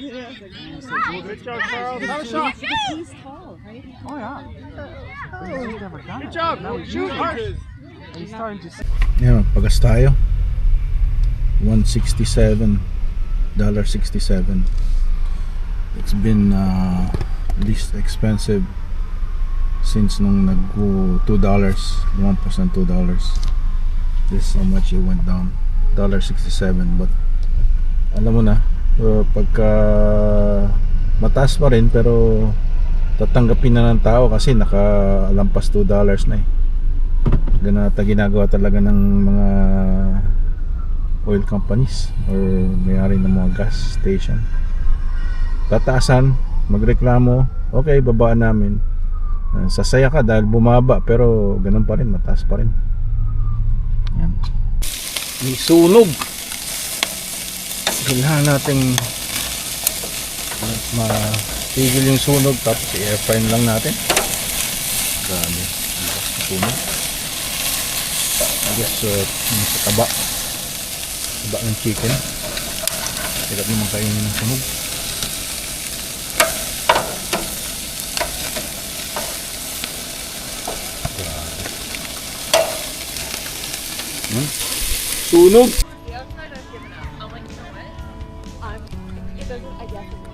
Good job, Charles. Have a shot. He's tall, right? Oh yeah. He's never done Good it. job. Now he's Shoot doing hard. it. He's starting to see. Yan, magpagas tayo. $167. $67. It's been least expensive since nung $2. Lumampas ng $2. This is how much it went down. $1.67. But alam mo na, pagka mataas pa rin, pero tatanggapin na ng tao kasi nakalampas $2 na eh. Ganata ginagawa talaga ng mga oil companies or may-ari ng mga gas station. Tataasan, magreklamo, okay, babaan namin. Sasaya ka dahil bumaba, pero ganun pa rin, mataas pa rin. Yan. May sunog. Kailangan nating matigil yung sunog, tapos i-air fry lang natin. Grabe, ang sunog. I guess sa taba ng chicken, hirap naman kainin ng sunog. Sunog! The outside I've given up. I'm like, you know what? It doesn't, I guess it's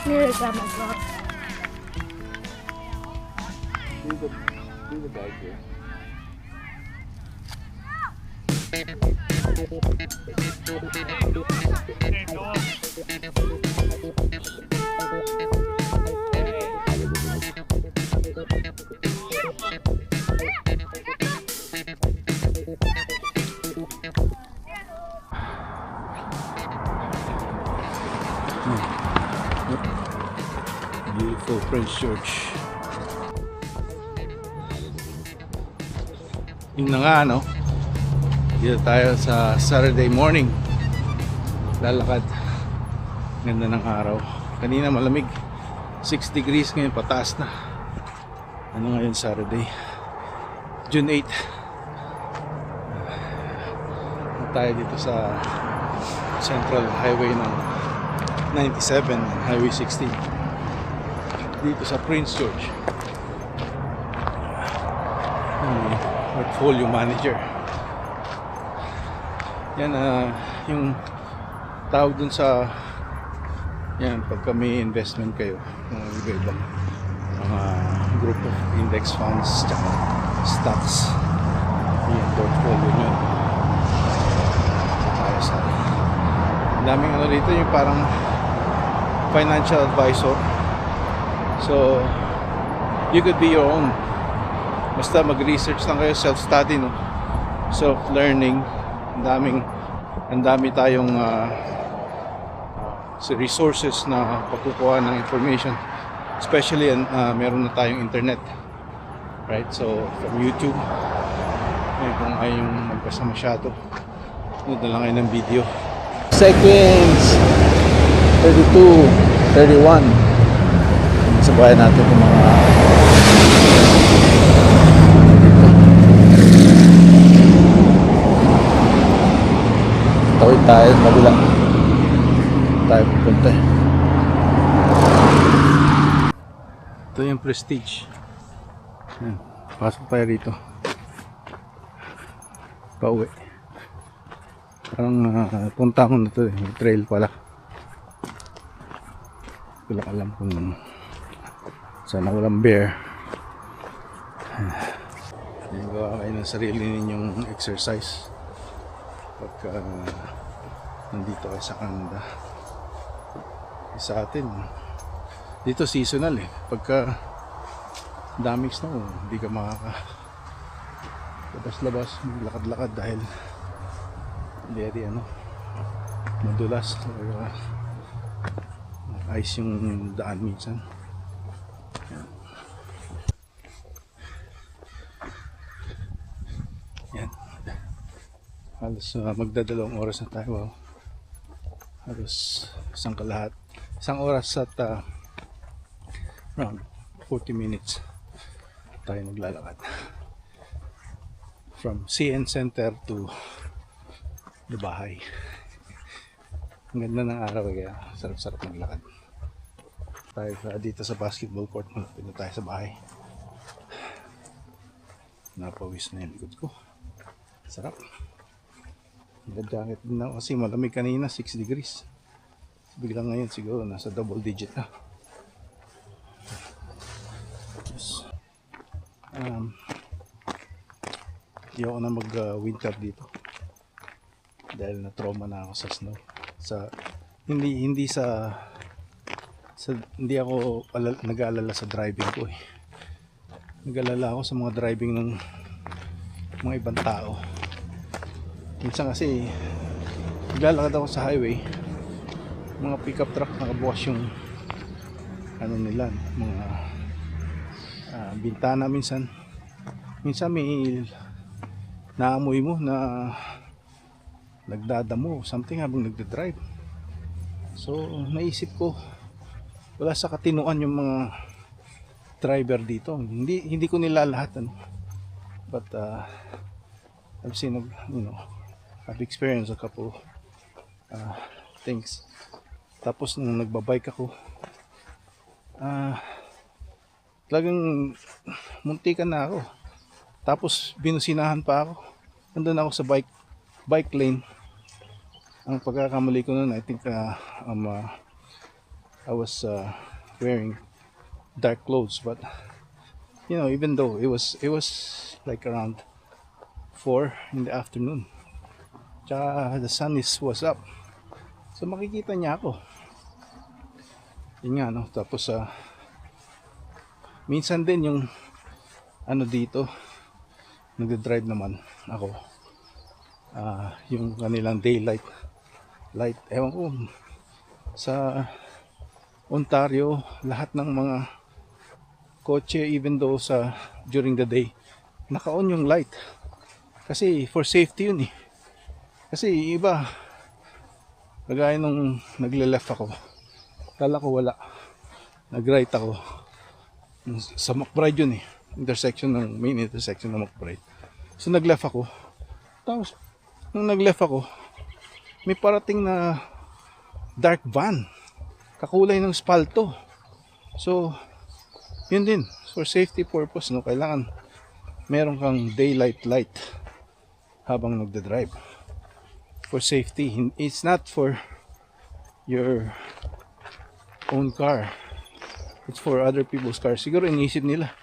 Here is at my block. Do the bag here. Beautiful French church. Yun na nga, no? Dito tayo sa Saturday morning. Lalakad. Ganda ng araw. Kanina malamig. 6 degrees, ngayon pataas na. Ano ngayon, Saturday? June 8. Tayo dito sa Central Highway ng 97 and Highway 16. Dito sa Prince George. Portfolio manager. Yan, yung tawag dun sa yan, pagka may investment kayo, iba-ibang mga group of index funds tsaka stocks, yung portfolio nyo. Tayo sa daming ano dito, yung parang financial advisor. So you could be your own, basta mag-research lang kayo, self-study, no? Self-learning. Ang dami tayong resources na pagkukuha ng information, especially meron na tayong internet, right? So from YouTube, kung ayong magbasa masyado, nood na lang kayo ng video. Seconds 32, 31. Sabayan natin yung mga tawid tayo mabila tayo pupunta. Ito yung Prestige. Yan. Pasok tayo rito pauwi. Parang punta ko na ito eh. May trail pala. Wala alam kung sana walang bear. Gawa kayo ng sarili ninyong exercise pagka nandito kayo sa Canada. Sa atin dito seasonal eh. Pagka daming snow, hindi ka makaka labas-labas, maglakad-lakad dahil very madulas or ice yung daan minsan. Yan. Halos magdadalawang oras na tayo. Wow. Halos isang oras at around 40 minutes tayo naglalakad from CN Center to the bahay. Ang ganda ng araw kaya sarap-sarap maglakad tayo dito sa basketball court. Malapit na tayo sa bahay. Napawis na yung likod ko. Sarap. Nag-jacket din ako kasi malamig kanina, 6 degrees. Biglang ngayon siguro nasa double digit na. Yes. Hindi ako na mag-winter dito dahil na-trauma na ako sa snow. Hindi ako nag-aalala sa driving ko eh. Nag-aalala ako sa mga driving ng mga ibang tao. Minsan kasi naglalakad ako sa highway, mga pickup truck nakabukas yung nila, mga bintana. Minsan may naamoy mo na nagdadamo something habang nagdadrive. So naisip ko, wala sa katinuan yung mga driver dito. Hindi ko nila lahat but I've seen I've experienced a couple things. Tapos nung nagbabike ako, talagang muntikan na ako. Tapos binusinahan pa ako. Nandun ako sa bike lane. Ang pagkakamali ko noon, I think I was wearing dark clothes, but even though it was like around 4 in the afternoon, tsaka the sun was up, so makikita niya ako. Yun nga, tapos minsan din yung dito nagde-drive naman ako, yung kanilang daylight light, ewan ko sa Ontario, lahat ng mga kotse, even though during the day naka-on yung light kasi for safety yun eh. Kasi iba, kagaya nung nagle-left ako, kala ko wala, nag-right ako sa McBride yun eh, main intersection ng McBride. So nag-left ako, tapos nung nag-left ako, may parating na dark van, kakulay ng spalto. So yun din, for safety purpose, kailangan meron kang daylight light habang nagde-drive. For safety, it's not for your own car, it's for other people's car. Siguro inisip nila,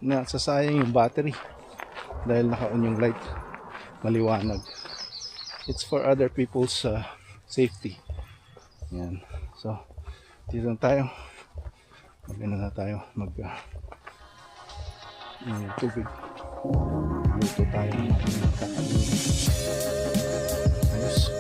nasasayang yung battery dahil naka-on yung light, maliwanag. It's for other people's safety. Yan. So dito na tayo, na tayo tubig, luto tayo ng kakainin. Ayos.